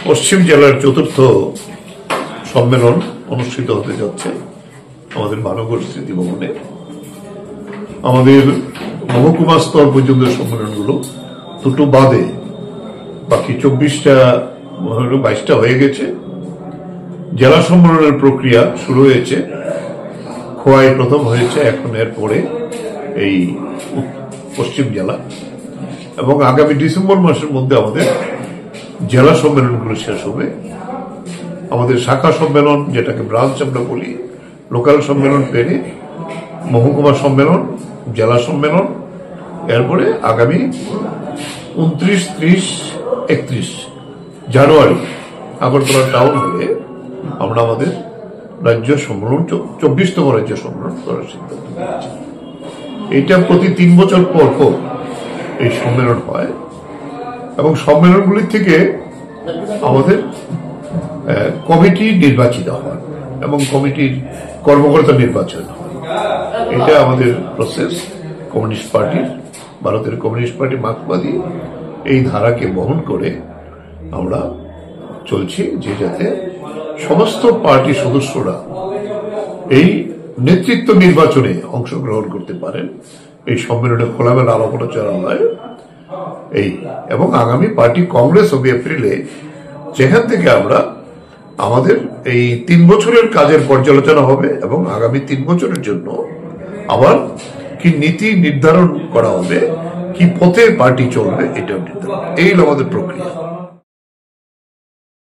পশ্চিম জেলার চতুর্থ সম্মেলন অনুষ্ঠিত হতে যাচ্ছে আমাদের মানগর স্মৃতি ভবনে। আমাদের মহকুমা স্তর পর্যন্ত সম্মেলনগুলো দুটো বাদে বাকি 22টা হয়ে গেছে। জেলা সম্মেলনের প্রক্রিয়া শুরু হয়েছে, খোয়াই প্রথম হয়েছে, এখন এর পরে এই পশ্চিম জেলা, এবং আগামী ডিসেম্বর মাসের মধ্যে আমাদের জেলা সম্মেলনগুলো শেষ হবে। আমাদের শাখা সম্মেলন, যেটাকে ব্রাঞ্চ আমরা বলি, লোকাল সম্মেলন পেরে মহকুমা সম্মেলন, জেলা সম্মেলন, এরপরে আগামী 29, 30, 31 জানুয়ারি আগরতলা টাউন হলে আমরা আমাদের রাজ্য সম্মেলন 24তম রাজ্য সম্মেলন করার সিদ্ধান্ত নিয়েছি। এইটা প্রতি 3 বছর পর পর এই সম্মেলন হয়, এবং সম্মেলনগুলি থেকে আমাদের কমিটি নির্বাচিত হয় এবং কমিটির কর্মকর্তা নির্বাচন হয়। এটা আমাদের প্রসেস। কমিউনিস্ট পার্টির, ভারতের কমিউনিস্ট পার্টি মার্ক্সবাদী এই ধারাকে বহন করে আমরা চলছি, যে যাতে সমস্ত পার্টি সদস্যরা এই নেতৃত্ব নির্বাচনে অংশগ্রহণ করতে পারেন। এই সম্মেলনে খোলামেলা আলাপ আলোচনা হয় এবং আগামী পার্টি কংগ্রেস হবে এপ্রিলে, যেখান থেকে আমরা আমাদের এই 3 বছরের কাজের পর্যালোচনা হবে এবং আগামী 3 বছরের জন্য আবার কি নীতি নির্ধারণ করা হবে, কি পথে পার্টি চলবে, এটা নির্ধারণ। এই হলো আমাদের প্রক্রিয়া।